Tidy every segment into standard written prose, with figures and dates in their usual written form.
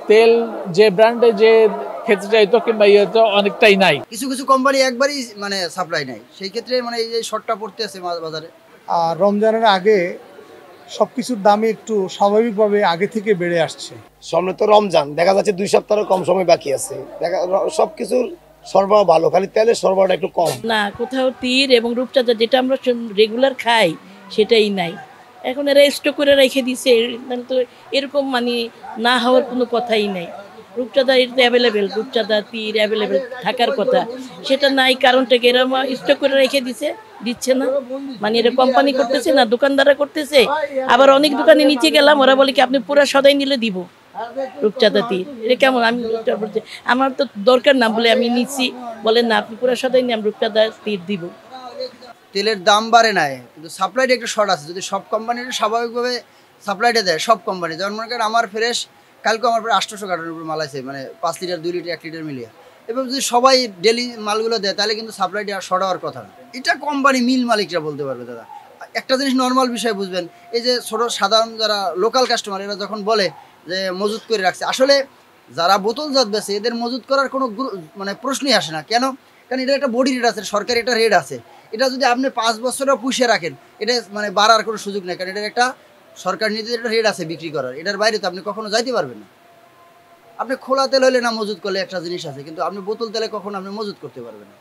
তেল যে ব্র্যান্ডে যে খেতে চাইতো কিংবা ইয়ে তো অনেকটাই নাই। কিছু কিছু কোম্পানি একবারই মানে সাপ্লাই নাই, সেই ক্ষেত্রে মানে এই যে শর্টটা পড়তে আছে বাজারে। আর রমজানের আগে সব কিছুর দামই একটু স্বাভাবিকভাবে আগে থেকে বেড়ে আসছে। সামনে তো রমজান, দেখা যাচ্ছে 2 সপ্তাহের কম সময় বাকি আছে। সবকিছুর সরবরাহ ভালো, খালি তেলের সরবরাহটা একটু কম। না, কোথাও তীর এবং রূপচাঁদা যেটা আমরা রেগুলার খাই সেটাই নাই। এখন এরা স্টক করে রেখে দিছে, তো এরকম মানে না হওয়ার কোনো কথাই নাই। রূপচাঁদা এটা অ্যাভেলেবেল, রূপচাঁদা তীর অ্যাভেলেবেল থাকার কথা, সেটা নাই। কারণটা কি, এরা স্টক করে রেখে দিচ্ছে না, মানে এটা কোম্পানি করতেছে না, দোকানদাররা করতেছে। আবার অনেক দোকানে নিচে গেলাম, ওরা বলে কি আপনি পুরো সদাই নিলে দিব রূপচাঁদা তীর। এটা কেমন? আমি বলছি আমার তো দরকার না বলে আমি নিচ্ছি, বলেন না আপনি পুরো সদাই নিয়ে আমি রূপচাঁদা তীর দিব। তেলের দাম বাড়ে নাই, কিন্তু সাপ্লাইটা একটু শর্ট আছে। যদি সব কোম্পানির স্বাভাবিকভাবে সাপ্লাইটা দেয়, সব কোম্পানি, যেমন মনে করেন আমার ফ্রেশ কালকে আমার প্রায় 800 কার্টনের উপর মাল আছে, মানে 5 লিটার 2 লিটার 1 লিটার মিলিয়ে। এবং যদি সবাই ডেলি মালগুলো দেয় তাহলে কিন্তু সাপ্লাইটা শর্ট হওয়ার কথা না। এটা কোম্পানি মিল মালিকরা বলতে পারবে দাদা। একটা জিনিস নর্মাল বিষয় বুঝবেন, এই যে ছোটো সাধারণ যারা লোকাল কাস্টমার, এরা যখন বলে যে মজুত করে রাখছে, আসলে যারা বোতলজাত বেছে এদের মজুত করার কোনো মানে প্রশ্নই আসে না। কেন? কারণ এটা একটা বডি রেট আছে, সরকারি একটা রেট আছে। এটা যদি আপনি 5 বছরও পুষে রাখেন, এটা মানে বাড়ার কোনো সুযোগ নেই, কারণ এটার একটা সরকার নির্ধারিত একটা রেট আছে বিক্রি করার। এটার বাইরে তো আপনি কখনো যাইতে পারবেন না। আপনি খোলা তেল হলে না মজুত করলে একটা জিনিস আছে, কিন্তু আপনি বোতল তেলে কখনো আপনি মজুত করতে পারবেন না।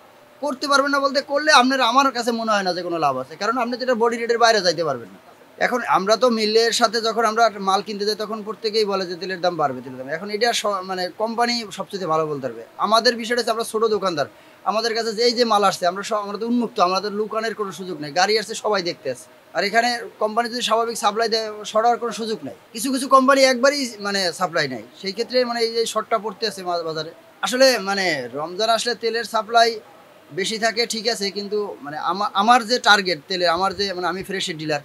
বলতে করলে আপনার, আমার কাছে মনে হয় না যে কোনো লাভ আছে, কারণ আপনি তো এটা বডি রেটের বাইরে যাইতে পারবেন না। এখন আমরা তো মিলের সাথে যখন আমরা মাল কিনতে যাই তখন প্রত্যেকেই বলে যে তেলের দাম বাড়বে, তেলের দাম। এখন এটা মানে কোম্পানি সবচেয়ে ভালো বলতে পারবে। আমাদের বিষয়টা হচ্ছে আমরা ছোটো দোকানদার, আমাদের কাছে যে মাল আসছে আমরা তো উন্মুক্ত, আমাদের লুকানোর কোনো সুযোগ নেই। গাড়ি আসছে, সবাই দেখতে আসছে। আর এখানে কোম্পানি যদি স্বাভাবিক সাপ্লাই দেয়, সরার কোনো সুযোগ নেই। কিছু কিছু কোম্পানি একবারই মানে সাপ্লাই নেয়, সেই ক্ষেত্রে মানে এই যে শর্টটা পড়তে আছে বাজারে। আসলে মানে রমজান আসলে তেলের সাপ্লাই বেশি থাকে ঠিক আছে, কিন্তু মানে আমার যে টার্গেট তেলের, আমার যে মানে আমি ফ্রেশের ডিলার,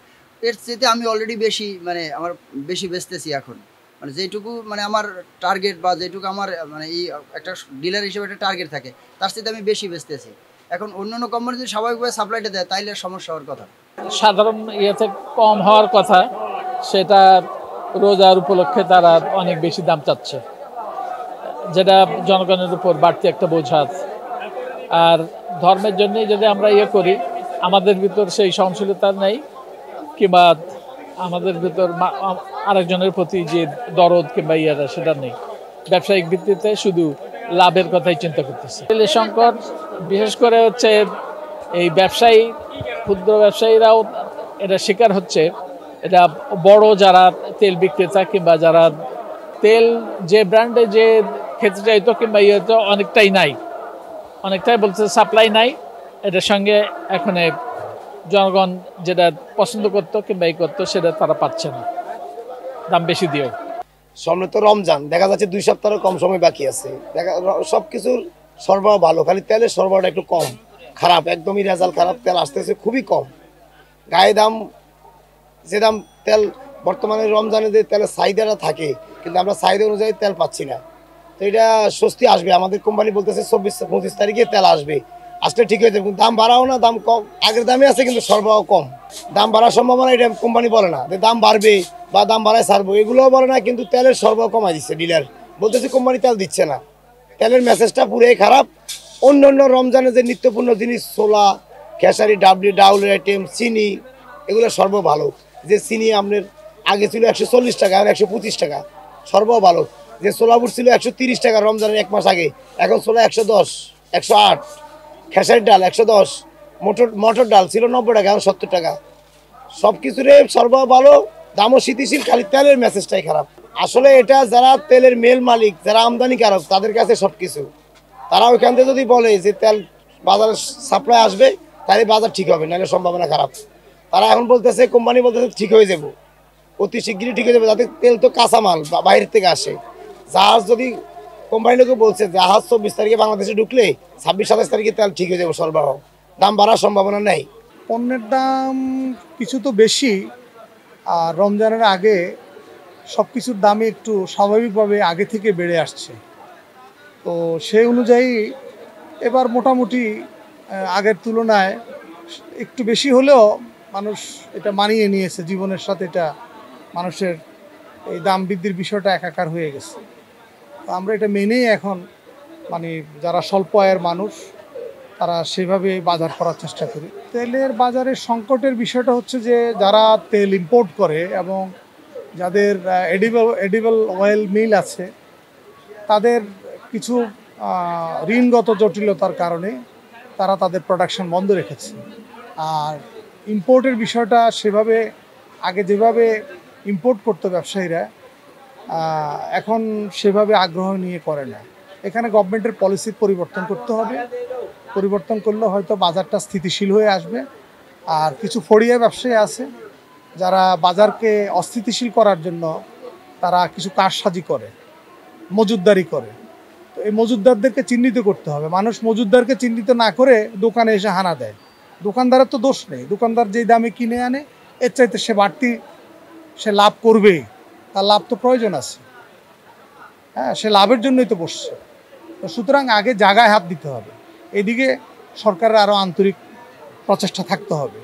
এর চেয়ে আমি অলরেডি বেশি মানে আমার বেশি বেচতেছি এখন। মানে যেটুকু মানে আমার টার্গেট বা যেটুকু আমার মানে এই একটা ডিলার হিসেবে একটা টার্গেট থাকে, তার চেয়ে আমি বেশি বেচতেছি এখন। অন্যান্য কোম্পানি যদি স্বাভাবিকভাবে সাপ্লাইটা দেয় তাইলে সমস্যা হওয়ার কথা। সাধারণ ইয়েতে কম হওয়ার কথা, সেটা রোজার উপলক্ষে তারা অনেক বেশি দাম চাচ্ছে, যেটা জনগণের উপর বাড়তি একটা বোঝা আছে। আর ধর্মের জন্যই যদি আমরা ইয়ে করি, আমাদের ভিতর সেই সহনশীলতা নেই, কিংবা আমাদের ভিতর আরেকজনের প্রতি যে দরদ কিংবা ইয়েটা সেটা নেই। ব্যবসায়িক ভিত্তিতে শুধু লাভের কথাই চিন্তা করতেছে। তেলের সংকট বিশেষ করে হচ্ছে এই ব্যবসায়ী, ক্ষুদ্র ব্যবসায়ীরাও এটা শিকার হচ্ছে। এটা বড় যারা তেল বিক্রেতা কিংবা যারা তেল যে ব্র্যান্ডে যে খেতে চাইতো কিংবা ইয়ে তো অনেকটাই নাই, অনেকটাই বলছে সাপ্লাই নাই। এটার সঙ্গে এখন জনগণ যেটা পছন্দ করতো কিংবা ই করতো সেটা তারা পাচ্ছে না, দাম বেশি দিয়েও। সামনে তো রমজান, দেখা যাচ্ছে 2 সপ্তাহের কম সময় বাকি আছে। সবকিছুর সরবরাহ ভালো, খালি তেলের সরবরাহটা একটু কম, খারাপ, একদমই রেজাল্ট খারাপ। তেল আসতেছে খুবই কম, গায়ে দাম যে দাম তেল বর্তমানে রমজানে যে তেলের চাহিদাটা থাকে, কিন্তু আমরা চাহিদা অনুযায়ী তেল পাচ্ছি না। তো এটা স্বস্তি আসবে, আমাদের কোম্পানি বলতেছে 24-25 তারিখে তেল আসবে, আসলে ঠিক হয়ে যাবে। কিন্তু দাম বাড়াও না, দাম কম, আগের দামে আছে কিন্তু সরবরাহ কম। দাম বাড়ার সম্ভাবনা এটা কোম্পানি বলে না যে দাম বাড়বে বা দাম বাড়ায় ছাড়বো, এগুলোও বলে না। কিন্তু তেলের সরবরাহ কমাই দিচ্ছে ডিলার, বলতেছে কোম্পানি তেল দিচ্ছে না। তেলের মেসেজটা পুরোই খারাপ। অন্য অন্য রমজানে যে নিত্যপূর্ণ জিনিস, ছোলা, খেসারি, ডাউলের আইটেম, চিনি, এগুলো সরবরাহ ভালো। যে চিনি আপনার আগে ছিল 140 টাকা, এখন 125 টাকা, সরবরাহ ভালো। যে ছোলা বুট ছিল 130 টাকা রমজানের 1 মাস আগে, এখন ছোলা 110, 108। খেসারির ডাল 110, মটর ডাল ছিল 90 টাকা, এখন 70 টাকা। সব কিছুরে সরবরাহ ভালো, দামও স্থিতিশীল, খালি তেলের মেসেজটাই খারাপ। আসলে এটা যারা তেলের মেল মালিক, যারা আমদানিকারক, তাদের কাছে সব কিছু। তারা ওইখান থেকে যদি বলে যে তেল বাজারে সাপ্লাই আসবে, তাহলে বাজার ঠিক হবে, নাহলে সম্ভাবনা খারাপ। তারা এখন বলতেছে, কোম্পানি বলতেছে ঠিক হয়ে যাবো, অতি শিগগিরই ঠিক হয়ে যাবে। যাতে তেল তো কাঁচামাল বাইরের থেকে আসে। জাহাজ যদি কোম্পানি লোকে বলছে জাহাজ 24 তারিখে বাংলাদেশে ঢুকলে 26-27 তারিখে তেল ঠিক হয়ে যাবে সরবরাহ, দাম বাড়ার সম্ভাবনা নেই। পণ্যের দাম কিছু তো বেশি, আর রমজানের আগে সব কিছুর দামই একটু স্বাভাবিকভাবে আগে থেকে বেড়ে আসছে। তো সেই অনুযায়ী এবার মোটামুটি আগের তুলনায় একটু বেশি হলেও মানুষ এটা মানিয়ে নিয়েছে, জীবনের সাথে এটা মানুষের এই দাম বৃদ্ধির বিষয়টা একাকার হয়ে গেছে। তো আমরা এটা মেনেই এখন মানে যারা স্বল্প আয়ের মানুষ তারা সেভাবে বাজার করার চেষ্টা করি। তেলের বাজারের সংকটের বিষয়টা হচ্ছে যে যারা তেল ইম্পোর্ট করে এবং যাদের এডিবল অয়েল মিল আছে তাদের কিছু ঋণগত জটিলতার কারণে তারা তাদের প্রোডাকশন বন্ধ রেখেছে। আর ইম্পোর্টের বিষয়টা সেভাবে আগে যেভাবে ইম্পোর্ট করতো ব্যবসায়ীরা এখন সেভাবে আগ্রহ নিয়ে করে না। এখানে গভর্নমেন্টের পলিসি পরিবর্তন করতে হবে, পরিবর্তন করলে হয়তো বাজারটা স্থিতিশীল হয়ে আসবে। আর কিছু ফড়িয়া ব্যবসায়ী আছে যারা বাজারকে অস্থিতিশীল করার জন্য তারা কিছু কারসাজি করে, মজুতদারি করে। তো এই মজুতদারদেরকে চিহ্নিত করতে হবে। মানুষ মজুতদারকে চিহ্নিত না করে দোকানে এসে হানা দেয়। দোকানদারের তো দোষ নেই, দোকানদার যেই দামে কিনে আনে এর চাইতে সে বাড়তি সে লাভ করবেই, তার লাভ তো প্রয়োজন আছে। হ্যাঁ, সে লাভের জন্যই তো বসছে। তো সুতরাং আগে জায়গায় হাত দিতে হবে, এদিকে সরকারের আরও আন্তরিক প্রচেষ্টা থাকতে হবে।